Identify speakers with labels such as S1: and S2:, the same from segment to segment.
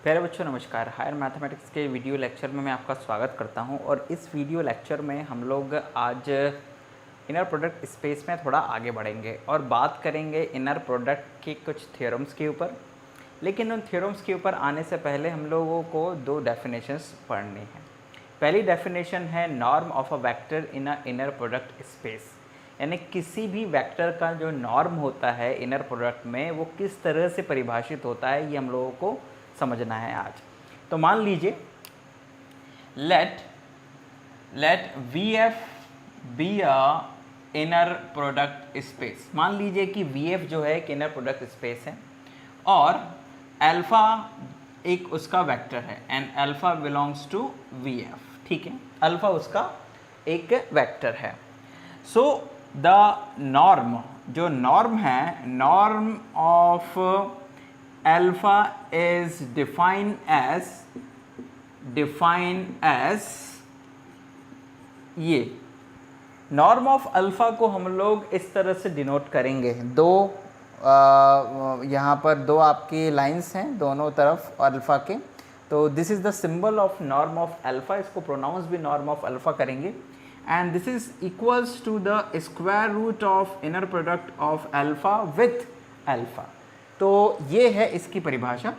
S1: प्यारे बच्चों नमस्कार। हायर मैथमेटिक्स के वीडियो लेक्चर में मैं आपका स्वागत करता हूं और इस वीडियो लेक्चर में हम लोग आज इनर प्रोडक्ट स्पेस में थोड़ा आगे बढ़ेंगे और बात करेंगे इनर प्रोडक्ट के कुछ थ्योरम्स के ऊपर। लेकिन उन थ्योरम्स के ऊपर आने से पहले हम लोगों को दो डेफिनेशंस पढ़नी है। पहली डेफिनेशन है norm of a vector in a inner product space, यानी किसी भी वेक्टर का जो नॉर्म होता है इनर प्रोडक्ट में वो किस तरह से परिभाषित होता है, ये हम लोगों को समझना है आज। तो मान लीजिए let V F be a inner product space. मान लीजिए कि वी एफ जो है एक इनर प्रोडक्ट स्पेस है और अल्फा एक उसका वेक्टर है and alpha belongs to V F. ठीक है, अल्फा उसका एक वेक्टर है। सो द नॉर्म, जो नॉर्म है, norm of alpha is defined as ये नॉर्म ऑफ अल्फा को हम लोग इस तरह से डिनोट करेंगे। यहाँ पर दो आपकी लाइंस हैं दोनों तरफ अल्फा के, तो this is the symbol of norm of alpha. इसको प्रोनाउंस भी नॉर्म ऑफ अल्फा करेंगे and this is equals to the square root of inner product of alpha with alpha. तो ये है इसकी परिभाषा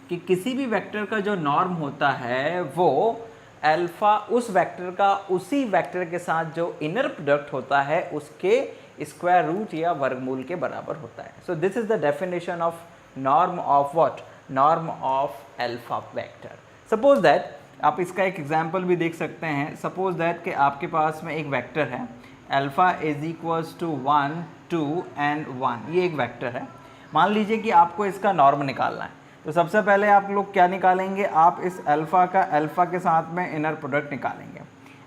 S1: कि किसी भी वेक्टर का जो नॉर्म होता है वो अल्फा उस वेक्टर का उसी वेक्टर के साथ जो इनर प्रोडक्ट होता है उसके स्क्वायर रूट या वर्गमूल के बराबर होता है। सो this is the definition of norm of what, norm of alpha vector. Suppose that आप इसका एक एग्जांपल भी देख सकते हैं। सपोज दैट कि आपके पास में एक वेक्टर है alpha is equals to 1 2 and 1, ये एक वेक्टर है। मान लीजिए कि आपको इसका नॉर्म निकालना है, तो सबसे पहले आप लोग क्या निकालेंगे, आप इस अल्फा का अल्फा के साथ में इनर प्रोडक्ट निकालेंगे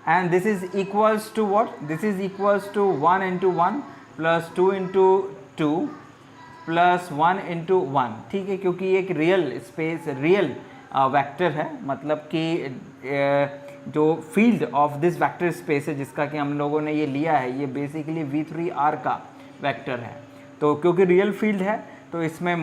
S1: and this is equals to what, this is equals to 1 into 1 plus 2 into 2 plus 1 into 1। ठीक है, क्योंकि एक रियल स्पेस रियल वेक्टर है, मतलब कि जो field of this vector space है जिसका कि हम लोगों ने ये लिया है, ये बेसिकली V3R का वेक्टर है। तो क्योंकि रियल फील्ड है तो इसमें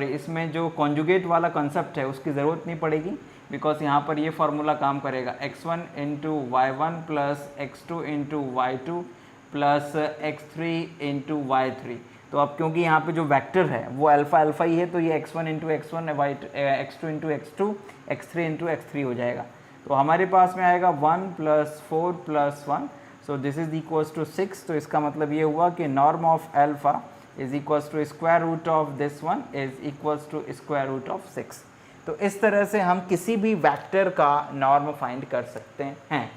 S1: इसमें जो कॉन्जुगेट वाला कंसेप्ट है उसकी ज़रूरत नहीं पड़ेगी, बिकॉज यहाँ पर ये फार्मूला काम करेगा x1 into y1 plus x2 into y2 plus x3 into y3। तो अब क्योंकि यहाँ पे जो वेक्टर है वो अल्फा अल्फा ही है, तो ये x1 into x1 x2 into x2 x3 into x3 हो जाएगा। तो हमारे पास में आएगा 1 plus 4 plus 1, so this is equals to 6। तो इसका मतलब ये हुआ कि norm of alpha is equals to square root of this one is equals to square root of 6। तो इस तरह से हम किसी भी वेक्टर का नॉर्म फाइंड कर सकते हैं।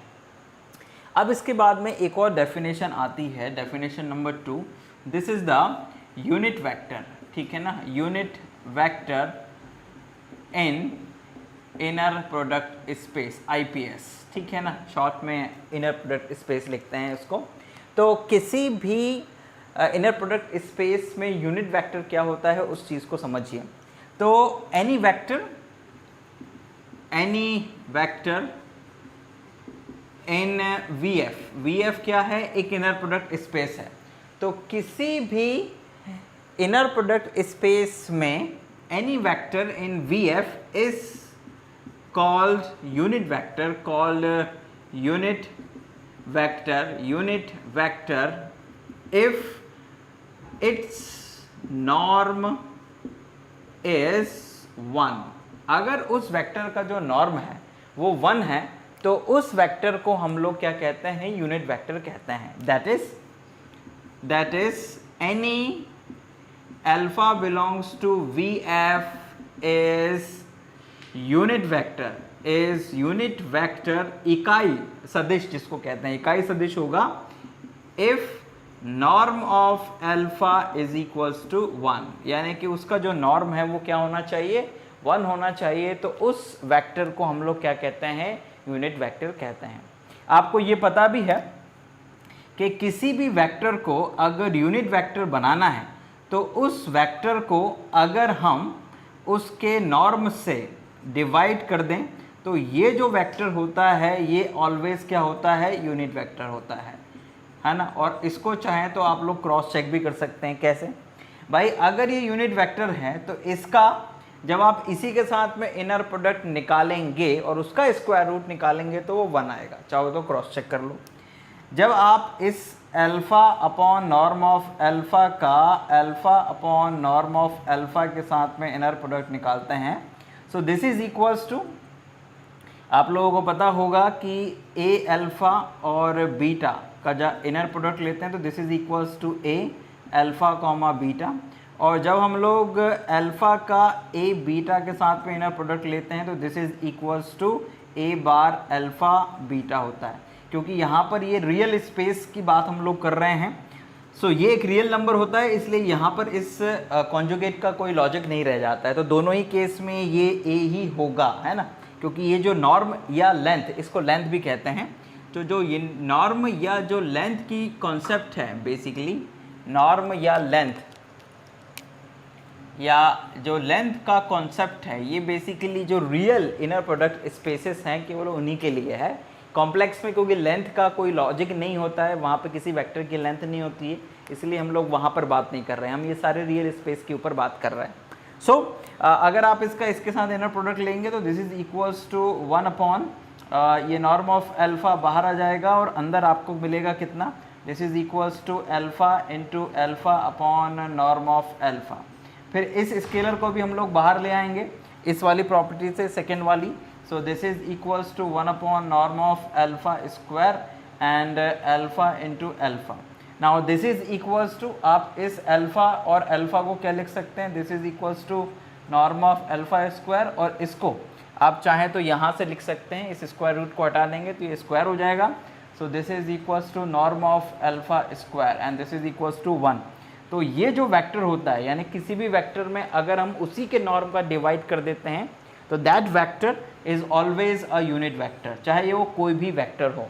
S1: अब इसके बाद में एक और डेफिनेशन आती है, definition number 2। This is the unit vector. ठीक है ना, यूनिट वेक्टर इन इनर प्रोडक्ट स्पेस, IPS। ठीक है ना, शॉर्ट में इनर प्रोडक्ट स्पेस लिखते हैं इसको। तो किसी भी इनर प्रोडक्ट स्पेस में यूनिट वेक्टर क्या होता है उस चीज़ को समझिए। तो एनी वेक्टर इन VF क्या है, एक इनर प्रोडक्ट स्पेस है। तो किसी भी इनर प्रोडक्ट स्पेस में any vector in VF is called unit vector if its norm is 1। अगर उस वेक्टर का जो नॉर्म है वो 1 है तो उस वेक्टर को हम लोग क्या कहते हैं, यूनिट वेक्टर कहते हैं। That is any alpha belongs to VF is unit vector इकाई सदिश, जिसको कहते हैं इकाई सदिश होगा if norm of alpha is equals to 1, यानी कि उसका जो नॉर्म है वो क्या होना चाहिए, 1 होना चाहिए। तो उस वेक्टर को हम लोग क्या कहते हैं, यूनिट वेक्टर कहते हैं। आपको ये पता भी है कि किसी भी वेक्टर को अगर यूनिट वेक्टर बनाना है तो उस वेक्टर को अगर हम उसके नॉर्म से डिवाइड कर दें तो ये जो वेक्टर होता है ये ऑलवेज क्या होता है, यूनिट वेक्टर होता है ना। और इसको चाहें तो आप लोग क्रॉस चेक भी कर सकते हैं। कैसे भाई, अगर ये यूनिट वेक्टर है तो इसका जब आप इसी के साथ में इनर प्रोडक्ट निकालेंगे और उसका स्क्वायर रूट निकालेंगे तो वो 1 आएगा। चाहो तो क्रॉस चेक कर लो। जब आप इस alpha upon norm of alpha का alpha upon norm of alpha के साथ में इनर प्रोडक्ट निकालते हैं, so this is equals to, आप लोगों को पता होगा कि ए अल्फ़ा और बीटा का जब इनर प्रोडक्ट लेते हैं तो this is equals to a alpha comma beta, और जब हम लोग अल्फ़ा का ए बीटा के साथ में इनर प्रोडक्ट लेते हैं तो this is equals to a bar alpha beta होता है। क्योंकि यहाँ पर ये रियल स्पेस की बात हम लोग कर रहे हैं, सो ये एक रियल नंबर होता है, इसलिए यहाँ पर इस कॉन्जुगेट का कोई लॉजिक नहीं रह जाता है। तो दोनों ही केस में ये ए ही होगा, है ना, क्योंकि ये जो नॉर्म या लेंथ, इसको लेंथ भी कहते हैं, तो जो ये नॉर्म या जो लेंथ की कॉन्सेप्ट है, बेसिकली नॉर्म या लेंथ या जो लेंथ का कॉन्सेप्ट है, ये बेसिकली जो रियल इनर प्रोडक्ट स्पेसेस हैं केवल उन्हीं के लिए है। कॉम्प्लेक्स में क्योंकि लेंथ का कोई लॉजिक नहीं होता है, वहाँ पे किसी वेक्टर की लेंथ नहीं होती है, इसलिए हम लोग वहाँ पर बात नहीं कर रहे हैं, हम ये सारे रियल स्पेस के ऊपर बात कर रहे हैं। सो अगर आप इसके साथ इनर प्रोडक्ट लेंगे तो this is equals to 1 upon ये नॉर्म ऑफ अल्फ़ा बाहर आ जाएगा और अंदर आपको मिलेगा कितना, this is equals to alpha into alpha upon norm of alpha. फिर इस स्केलर को भी हम लोग बाहर ले आएंगे इस वाली प्रॉपर्टी से, सेकेंड वाली। So this is equals to 1 upon norm of alpha square and alpha into alpha. Now this is equals to, आप इस alpha और alpha को क्या लिख सकते हैं, this is equals to norm of alpha square, और इसको आप चाहें तो यहाँ से लिख सकते हैं, इस स्क्वायर रूट को हटा देंगे तो ये स्क्वायर हो जाएगा। So this is equals to norm of alpha square and this is equals to 1। तो ये जो वेक्टर होता है, यानी किसी भी वेक्टर में अगर हम उसी के नॉर्म का डिवाइड कर देते हैं तो that vector is always a unit vector, चाहे ये वो कोई भी वेक्टर हो।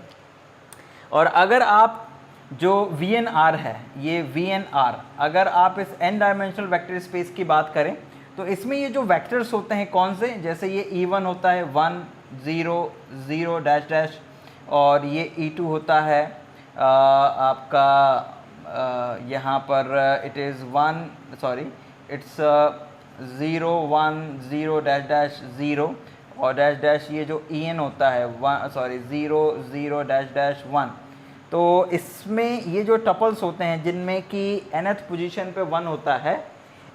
S1: और अगर आप जो VNR है, ये VNR, अगर आप इस n डायमेंशनल वेक्टर स्पेस की बात करें तो इसमें ये जो वेक्टर्स होते हैं कौन से, जैसे ये E1 होता है 1 0 0 डैश डैश, और ये E2 होता है आपका यहाँ पर it is 1 sorry it's 0 1 0 dash dash 0, और डैश डैश ये जो En होता है 0 0 डैश डैश 1। तो इसमें ये जो टपल्स होते हैं जिनमें कि nth पोजीशन पे 1 होता है,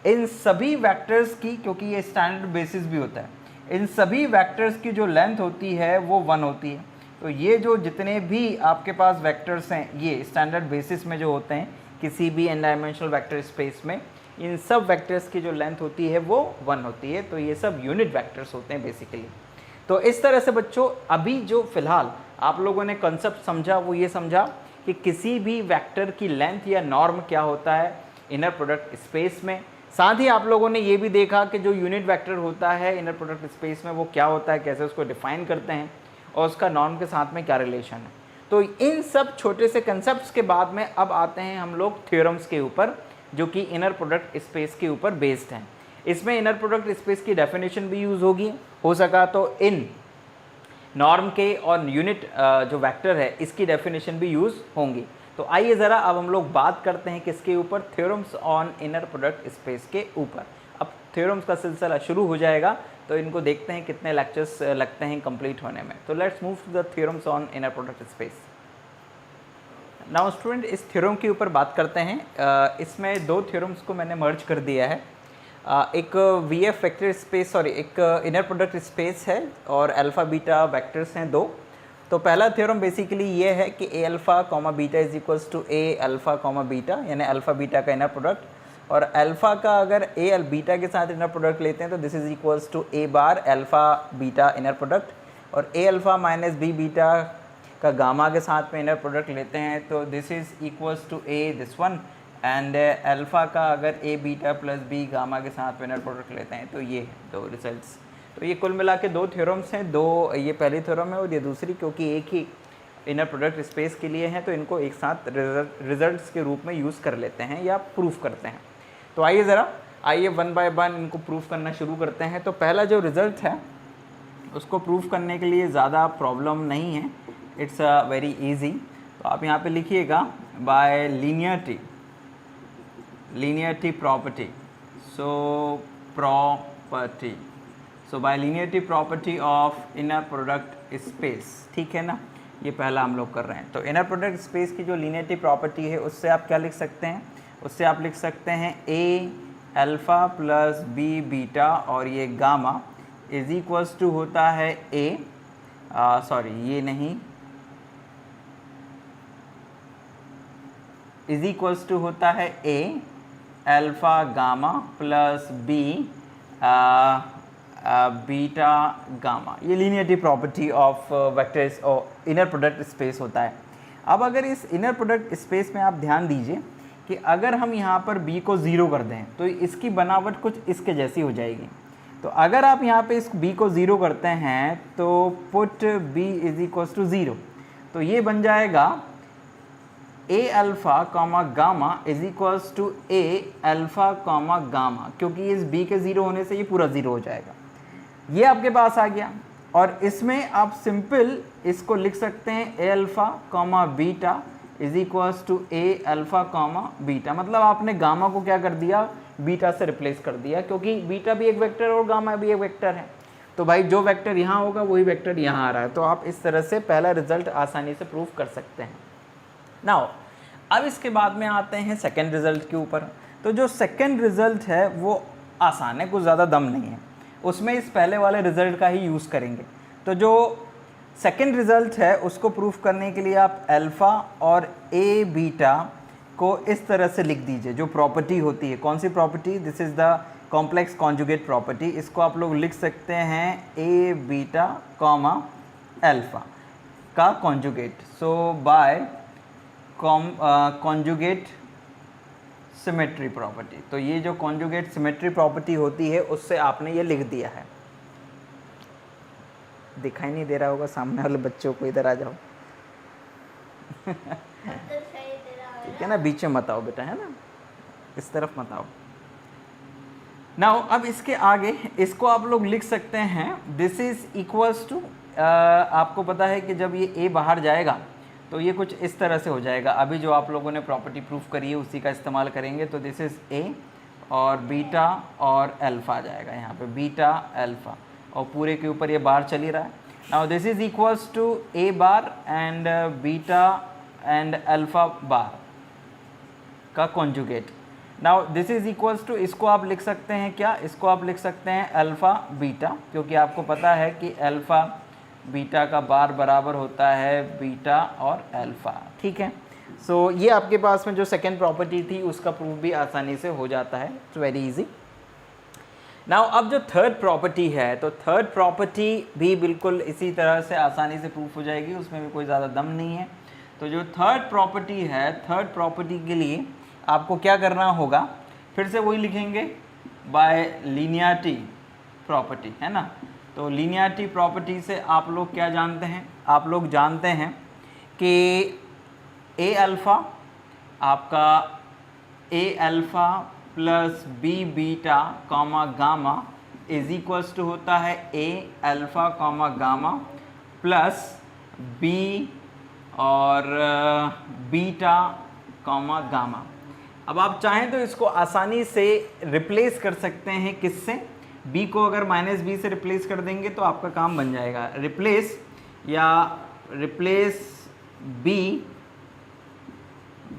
S1: इन सभी वेक्टर्स की, क्योंकि ये स्टैंडर्ड बेसिस भी होता है, इन सभी वेक्टर्स की जो लेंथ होती है वो 1 होती है। तो ये जो जितने भी आपके पास वेक्टर्स हैं, ये स्टैंडर्ड बेसिस में जो होते हैं किसी भी n डायमेंशनल वेक्टर स्पेस में, इन सब वेक्टर्स की जो लेंथ होती है वो 1 होती है। तो ये सब यूनिट वेक्टर्स होते हैं बेसिकली। तो इस तरह से बच्चों अभी जो फ़िलहाल आप लोगों ने कॉन्सेप्ट समझा वो ये समझा कि किसी भी वेक्टर की लेंथ या नॉर्म क्या होता है इनर प्रोडक्ट स्पेस में। साथ ही आप लोगों ने ये भी देखा कि जो यूनिट वेक्टर होता है इनर प्रोडक्ट स्पेस में वो क्या होता है, कैसे उसको डिफाइन करते हैं और उसका नॉर्म के साथ में क्या रिलेशन है। तो इन सब छोटे से कंसेप्ट्स के बाद में अब आते हैं हम लोग थ्योरम्स के ऊपर, जो कि इनर प्रोडक्ट स्पेस के ऊपर बेस्ड हैं। इसमें इनर प्रोडक्ट स्पेस की डेफिनेशन भी यूज़ होगी, हो सका तो इन नॉर्म के और यूनिट जो वेक्टर है इसकी डेफिनेशन भी यूज़ होंगी। तो आइए ज़रा अब हम लोग बात करते हैं किसके ऊपर, theorems on inner product space के ऊपर। अब थ्योरम्स का सिलसिला शुरू हो जाएगा, तो इनको देखते हैं कितने लेक्चर्स लगते हैं कंप्लीट होने में। तो let's move to the theorems on inner product space. Now student, इस थ्योरम के ऊपर बात करते हैं। इसमें दो थ्योरम्स को मैंने मर्ज कर दिया है। एक VF वेक्टर स्पेस, सॉरी एक इनर प्रोडक्ट स्पेस है और अल्फ़ा बीटा वेक्टर्स हैं दो। तो पहला थ्योरम बेसिकली ये है कि a alpha comma beta is equals to a alpha comma beta, यानी अल्फ़ा बीटा का इनर प्रोडक्ट, और अल्फ़ा का अगर ए बीटा के साथ इनर प्रोडक्ट लेते हैं तो this is equals to a bar alpha beta inner product, और a alpha minus b beta का गामा के साथ में इनर प्रोडक्ट लेते हैं तो this is equals to a this one, and alpha का अगर a beta plus b gamma के साथ में इनर प्रोडक्ट लेते हैं तो ये दो रिजल्ट्स। तो ये कुल मिला के दो थ्योरम्स हैं, दो ये पहली थ्योरम है और ये दूसरी, क्योंकि एक ही इनर प्रोडक्ट स्पेस के लिए हैं तो इनको एक साथ रिजल्ट्स के रूप में यूज़ कर लेते हैं या प्रूफ करते हैं। तो आइए वन बाय वन इनको प्रूफ करना शुरू करते हैं। तो पहला जो रिज़ल्ट है उसको प्रूफ करने के लिए ज़्यादा प्रॉब्लम नहीं है, इट्स वेरी ईजी। तो आप यहाँ पे लिखिएगा by linearity property. So property, so by linearity property of inner product space, ठीक है ना, ये पहला हम लोग कर रहे हैं। तो इनर प्रोडक्ट स्पेस की जो लीनियरिटी प्रॉपर्टी है उससे आप क्या लिख सकते हैं, उससे आप लिख सकते हैं a alpha plus b beta और ये गामा इज इक्वल्स टू होता है ए, सॉरी ये नहीं, इज इक्वल्स टू होता है a alpha gamma plus b beta gamma. ये लीनियरिटी प्रॉपर्टी ऑफ वेक्टर्स और इनर प्रोडक्ट स्पेस होता है। अब अगर इस इनर प्रोडक्ट स्पेस में आप ध्यान दीजिए कि अगर हम यहाँ पर b को 0 कर दें तो इसकी बनावट कुछ इसके जैसी हो जाएगी। तो अगर आप यहाँ पे इस b को 0 करते हैं तो put b is equals to 0, तो ये बन जाएगा a alpha comma gamma is equals to a alpha comma gamma, क्योंकि इस b के 0 होने से ये पूरा 0 हो जाएगा। ये आपके पास आ गया और इसमें आप सिंपल इसको लिख सकते हैं a alpha comma beta is equals to a alpha comma beta, मतलब आपने गामा को क्या कर दिया, बीटा से रिप्लेस कर दिया, क्योंकि बीटा भी एक वेक्टर और गामा भी एक वेक्टर है। तो भाई जो वेक्टर यहाँ होगा वही वेक्टर यहाँ आ रहा है। तो आप इस तरह से पहला रिजल्ट आसानी से प्रूव कर सकते हैं। नाउ अब इसके बाद में आते हैं सेकेंड रिजल्ट के ऊपर। तो जो सेकेंड रिजल्ट है वो आसान है, कुछ ज़्यादा दम नहीं है, उसमें इस पहले वाले रिजल्ट का ही यूज़ करेंगे। तो जो सेकेंड रिजल्ट है उसको प्रूफ करने के लिए आप अल्फ़ा और ए बीटा को इस तरह से लिख दीजिए। जो प्रॉपर्टी होती है, कौन सी property, this is the complex conjugate property. इसको आप लोग लिख सकते हैं ए बीटा कॉमा अल्फ़ा का conjugate, so by conjugate symmetry property. तो ये जो कॉन्जुगेट सिमेट्री प्रॉपर्टी होती है उससे आपने ये लिख दिया है। दिखाई नहीं दे रहा होगा सामने वाले बच्चों को, इधर आ जाओ ठीक है ना, बीच में मत आओ बेटा, है ना, इस तरफ मत आओ। नाउ अब इसके आगे इसको आप लोग लिख सकते हैं दिस इज इक्वल्स टू, आपको पता है कि जब ये ए बाहर जाएगा तो ये कुछ इस तरह से हो जाएगा। अभी जो आप लोगों ने प्रॉपर्टी प्रूफ करी है उसी का इस्तेमाल करेंगे। तो दिस इज़ ए और बीटा और अल्फ़ा आ जाएगा यहाँ पे, बीटा अल्फ़ा, और पूरे के ऊपर ये बार चल ही रहा है। Now this is equals to a bar and beta and alpha bar का conjugate. Now this is equals to, इसको आप लिख सकते हैं क्या, इसको आप लिख सकते हैं अल्फ़ा बीटा, क्योंकि आपको पता है कि अल्फ़ा बीटा का बार बराबर होता है बीटा और अल्फ़ा, ठीक है। सो ये आपके पास में जो सेकेंड प्रॉपर्टी थी उसका प्रूफ भी आसानी से हो जाता है, इट्स वेरी इजी। नाउ अब जो थर्ड प्रॉपर्टी है, तो थर्ड प्रॉपर्टी भी बिल्कुल इसी तरह से आसानी से प्रूफ हो जाएगी, उसमें भी कोई ज़्यादा दम नहीं है। तो जो थर्ड प्रॉपर्टी है, थर्ड प्रॉपर्टी के लिए आपको क्या करना होगा, फिर से वही लिखेंगे बाय लीनियरिटी प्रॉपर्टी, है ना। तो लीनियरिटी प्रॉपर्टी से आप लोग क्या जानते हैं, आप लोग जानते हैं कि ए अल्फ़ा आपका a alpha plus b beta comma gamma is equals to होता है a alpha comma gamma plus b और बीटा कॉमा गामा। अब आप चाहें तो इसको आसानी से रिप्लेस कर सकते हैं, किससे, b को अगर माइनस बी से रिप्लेस कर देंगे तो आपका काम बन जाएगा। रिप्लेस या replace b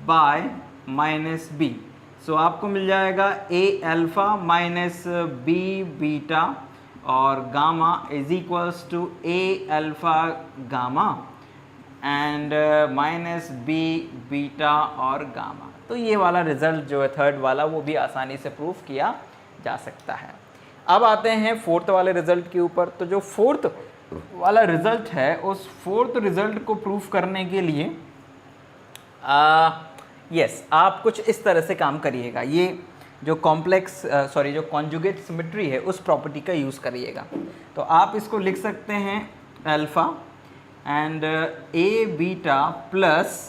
S1: by minus b, so आपको मिल जाएगा a alpha minus b beta और gamma is equals to a alpha gamma and minus b beta और गामा। तो ये वाला रिजल्ट जो है थर्ड वाला, वो भी आसानी से प्रूफ किया जा सकता है। अब आते हैं फोर्थ वाले रिजल्ट के ऊपर। तो जो फोर्थ वाला रिजल्ट है, उस फोर्थ रिजल्ट को प्रूफ करने के लिए यस आप कुछ इस तरह से काम करिएगा। ये जो कॉम्प्लेक्स जो कॉन्जुगेट सिमेट्री है उस प्रॉपर्टी का यूज़ करिएगा। तो आप इसको लिख सकते हैं alpha and a beta plus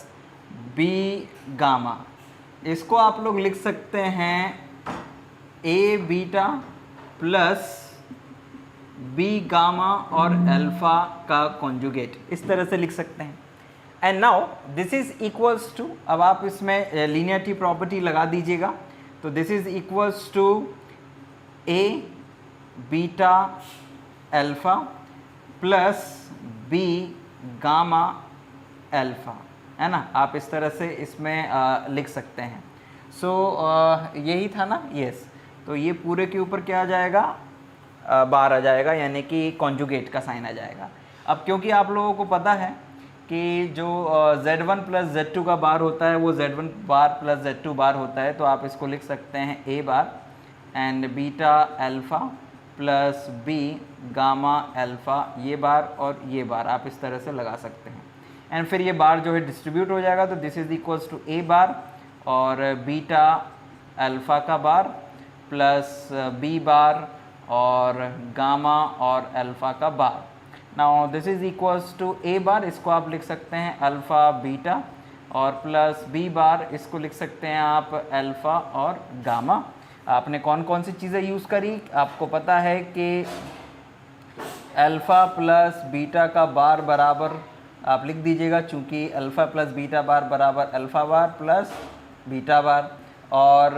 S1: b gamma, इसको आप लोग लिख सकते हैं a beta plus b gamma और अल्फ़ा का कॉन्जुगेट, इस तरह से लिख सकते हैं। And now this is equals to, अब आप इसमें लीनियरिटी प्रॉपर्टी लगा दीजिएगा। तो this is equals to a beta alpha plus b gamma alpha, है ना। आप इस तरह से इसमें लिख सकते हैं। सो यही था ना, यस। तो ये पूरे के ऊपर क्या आ जाएगा, बार आ जाएगा, यानी कि कॉन्जुगेट का साइन आ जाएगा। अब क्योंकि आप लोगों को पता है कि जो Z1 प्लस Z2 का बार होता है वो Z1 बार प्लस Z2 बार होता है, तो आप इसको लिख सकते हैं A bar and beta alpha plus b gamma alpha, ये बार और ये बार आप इस तरह से लगा सकते हैं। एंड फिर ये बार जो है डिस्ट्रीब्यूट हो जाएगा, तो this is equals to A bar और बीटा अल्फ़ा का बार प्लस बी बार और गामा और अल्फ़ा का bar. Now this is equals to A bar, इसको आप लिख सकते हैं अल्फ़ा बीटा, और प्लस बी बार इसको लिख सकते हैं आप अल्फ़ा और गामा। आपने कौन कौन सी चीज़ें यूज़ करी, आपको पता है कि अल्फ़ा प्लस बीटा का बार बराबर आप लिख दीजिएगा, चूँकि अल्फ़ा प्लस बीटा बार बराबर अल्फ़ा बार प्लस बीटा बार, और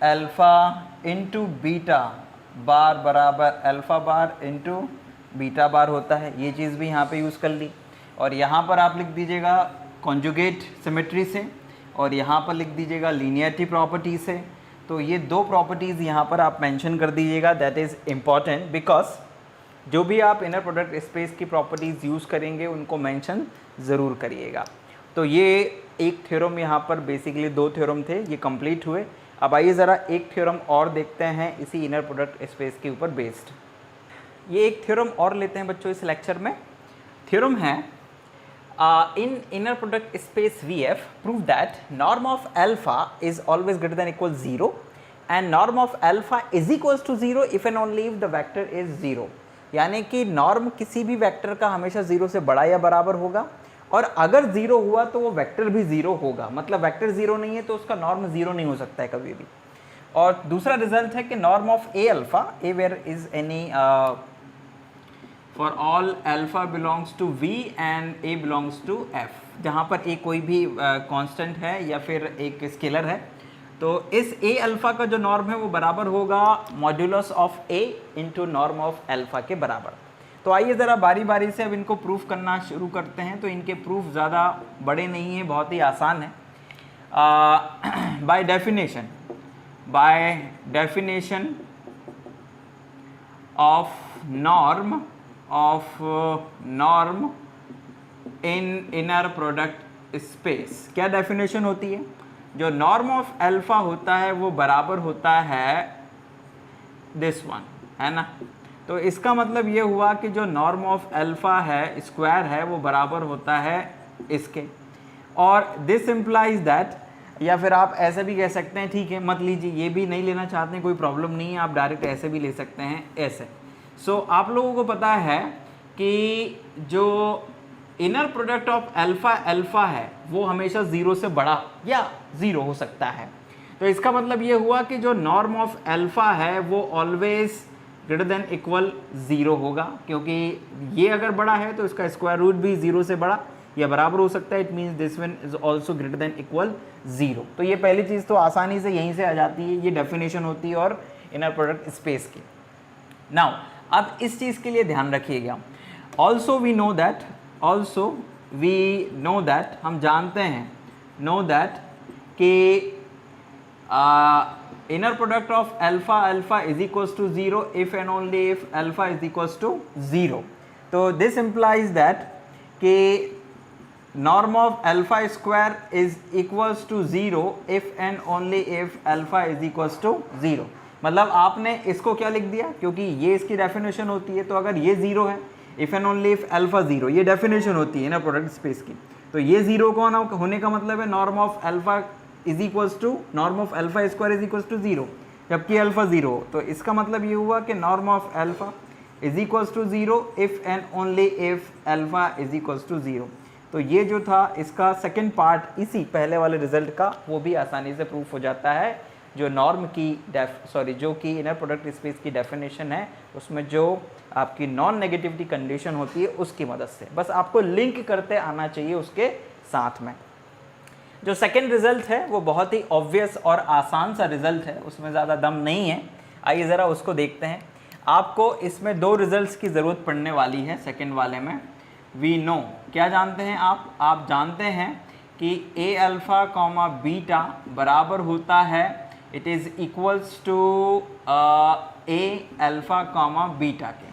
S1: अल्फ़ा इंटू बीटा बार बराबर अल्फ़ा बार इंटू बीटा बार होता है। ये चीज़ भी यहाँ पे यूज़ कर ली, और यहाँ पर आप लिख दीजिएगा कॉन्जुगेट सिमेट्री से, और यहाँ पर लिख दीजिएगा लीनियरिटी प्रॉपर्टी से। तो ये दो प्रॉपर्टीज़ यहाँ पर आप मेंशन कर दीजिएगा, दैट इज़ इम्पॉर्टेंट, बिकॉज जो भी आप इनर प्रोडक्ट स्पेस की प्रॉपर्टीज़ यूज़ करेंगे उनको मेंशन ज़रूर करिएगा। तो ये एक थ्योरम यहाँ पर, बेसिकली दो थ्योरम थे, ये कंप्लीट हुए। अब आइए ज़रा एक थ्योरम और देखते हैं इसी इनर प्रोडक्ट स्पेस के ऊपर बेस्ड। ये एक थ्योरम और लेते हैं बच्चों इस लेक्चर में। थ्योरम है in inner product space VF, prove that norm of alpha is always greater than equal 0 and norm of alpha is equals to 0 if and only if the vector is 0। यानी कि norm किसी भी vector का हमेशा 0 से बड़ा या बराबर होगा, और अगर 0 हुआ तो वो वेक्टर भी 0 होगा, मतलब वेक्टर 0 नहीं है तो उसका नॉर्म 0 नहीं हो सकता है कभी भी। और दूसरा रिजल्ट है कि norm of a alpha, a where is any for all alpha belongs to V and A belongs to F, जहाँ पर A कोई भी कांस्टेंट है या फिर एक स्केलर है, तो इस A अल्फा का जो नॉर्म है वो बराबर होगा modulus of A into norm of alpha के बराबर। तो आइए ज़रा बारी बारी से अब इनको प्रूफ करना शुरू करते हैं। तो इनके प्रूफ ज़्यादा बड़े नहीं हैं, बहुत ही आसान है। By definition of norm in inner product space, क्या डेफिनेशन होती है? जो नॉर्म ऑफ अल्फा होता है वो बराबर होता है दिस वन, है ना। तो इसका मतलब ये हुआ कि जो नॉर्म ऑफ अल्फा है स्क्वायर है वो बराबर होता है इसके, और दिस इम्प्लाइज दैट, या फिर आप ऐसे भी कह सकते हैं, ठीक है मत लीजिए, ये भी नहीं लेना चाहते हैं कोई प्रॉब्लम नहीं है, आप डायरेक्ट ऐसे भी ले सकते हैं, ऐसे। सो आप लोगों को पता है कि जो इनर प्रोडक्ट ऑफ अल्फा है वो हमेशा 0 से बड़ा या 0 हो सकता है। तो इसका मतलब ये हुआ कि जो नॉर्म ऑफ अल्फा है वो ऑलवेज ग्रेटर देन इक्वल 0 होगा, क्योंकि ये अगर बड़ा है तो इसका स्क्वायर रूट भी 0 से बड़ा या बराबर हो सकता है। It means this one is also greater than equal 0। तो ये पहली चीज़ तो आसानी से यहीं से आ जाती है, ये डेफिनेशन होती है और इनर प्रोडक्ट स्पेस की। नाउ अब इस चीज़ के लिए ध्यान रखिएगा, ऑल्सो वी नो दैट, हम जानते हैं, नो दैट कि inner product of alpha is equals to 0 if and only if alpha is equals to 0। तो दिस इम्प्लाइज दैट कि norm of alpha square is equals to 0 if and only if alpha is equals to 0। मतलब आपने इसको क्या लिख दिया, क्योंकि ये इसकी डेफिनेशन होती है, तो अगर ये 0 है, if and only if alpha 0, ये डेफिनेशन होती है ना प्रोडक्ट स्पेस की, तो ये 0 को होने का मतलब है norm of alpha is equals to norm of alpha square is equals to 0, जबकि अल्फा 0 हो। तो इसका मतलब ये हुआ कि norm of alpha is equals to 0 if and only if alpha is equals to 0। तो ये जो था इसका सेकेंड पार्ट इसी पहले वाले रिजल्ट का, वो भी आसानी से प्रूफ हो जाता है। जो नॉर्म की जो कि इनर प्रोडक्ट स्पेस की डेफिनेशन है, उसमें जो आपकी नॉन नेगेटिविटी कंडीशन होती है उसकी मदद से, बस आपको लिंक करते आना चाहिए उसके साथ में। जो सेकेंड रिजल्ट है वो बहुत ही ऑब्वियस और आसान सा रिजल्ट है, उसमें ज़्यादा दम नहीं है। आइए ज़रा उसको देखते हैं। आपको इसमें दो रिजल्ट्स की ज़रूरत पड़ने वाली है सेकेंड वाले में। वी नो, क्या जानते हैं आप जानते हैं कि ए अल्फ़ा कॉमा बीटा बराबर होता है, it is equals to a alpha comma beta के,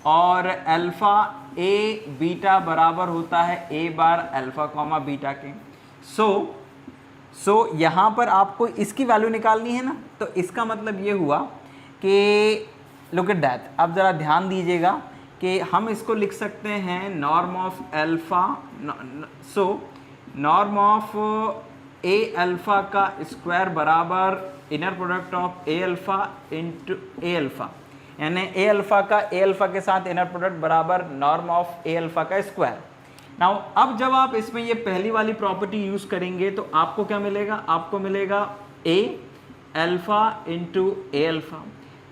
S1: और अल्फ़ा ए बीटा बराबर होता है a bar alpha comma beta के। सो यहाँ पर आपको इसकी वैल्यू निकालनी है ना, तो इसका मतलब ये हुआ कि लुक एट दैट, आप ज़रा ध्यान दीजिएगा कि हम इसको लिख सकते हैं norm of alpha, so norm of a alpha का स्क्वायर बराबर inner product of a alpha into A alpha, यानी ए अल्फ़ा का ए अल्फ़ा के साथ इनर प्रोडक्ट बराबर नॉर्म ऑफ ए अल्फ़ा का स्क्वायर। नाउ अब जब आप इसमें ये पहली वाली प्रॉपर्टी यूज़ करेंगे तो आपको क्या मिलेगा, आपको मिलेगा ए अल्फ़ा इंटू ए अल्फ़ा।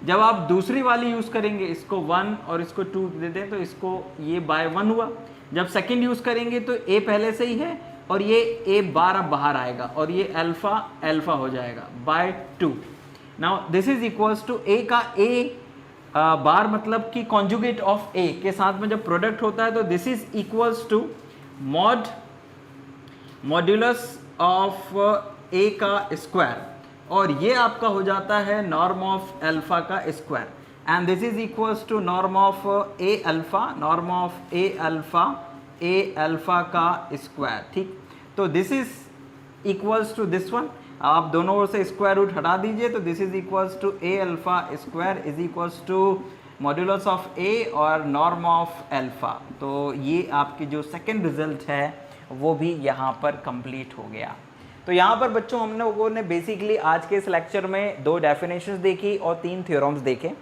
S1: जब आप दूसरी वाली यूज़ करेंगे, इसको 1 और इसको 2 देते हैं तो इसको ये बाय 1 हुआ। जब सेकंड यूज़ करेंगे तो ए पहले से ही है और ये ए बार अब बाहर आएगा और ये अल्फ़ा अल्फ़ा हो जाएगा by 2। Now this is equals to a का ए बार मतलब कि कॉन्जुगेट ऑफ ए के साथ में जब प्रोडक्ट होता है तो this is equals to modulus of a का स्क्वायर, और ये आपका हो जाता है नॉर्म ऑफ अल्फ़ा का square, and this is equals to norm of a alpha, norm of a alpha का स्क्वायर। ठीक, तो this is equals to this one, आप दोनों ओर से स्क्वायर रूट हटा दीजिए तो this is equals to a alpha square is equals to modulus of a और नॉर्म ऑफ अल्फ़ा। तो ये आपकी जो सेकेंड रिजल्ट है वो भी यहाँ पर कंप्लीट हो गया। तो यहाँ पर बच्चों हम लोगों ने बेसिकली आज के इस लेक्चर में 2 डेफिनेशंस देखी और 3 थ्योरम्स देखे।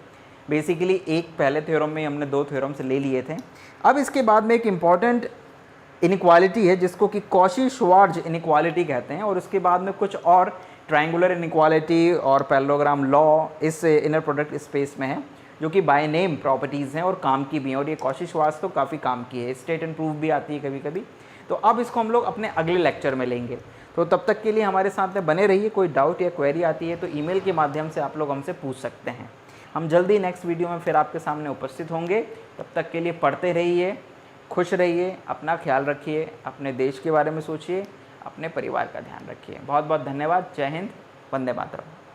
S1: बेसिकली एक पहले थ्योरम में हमने 2 थ्योरम्स ले लिए थे। अब इसके बाद में एक इम्पॉर्टेंट इनइक्वालिटी है जिसको कि कॉची-श्वार्ट्ज इनइक्वालिटी कहते हैं, और उसके बाद में कुछ और ट्रायंगुलर इनइक्वालिटी और पैरेललोग्राम लॉ इस इनर प्रोडक्ट स्पेस में है, जो कि बाय नेम प्रॉपर्टीज़ हैं और काम की भी हैं, और ये कॉची-श्वार्ट्ज तो काफ़ी काम की है, स्टेट एंड प्रूफ भी आती है कभी कभी। तो अब इसको हम लोग अपने अगले लेक्चर में लेंगे। तो तब तक के लिए हमारे साथ में बने रहिए। कोई डाउट या क्वेरी आती है तो ईमेल के माध्यम से आप लोग हमसे पूछ सकते हैं। हम जल्दी नेक्स्ट वीडियो में फिर आपके सामने उपस्थित होंगे। तब तक के लिए पढ़ते रहिए, खुश रहिए, अपना ख्याल रखिए, अपने देश के बारे में सोचिए, अपने परिवार का ध्यान रखिए। बहुत बहुत धन्यवाद। जय हिंद, वंदे मातरम।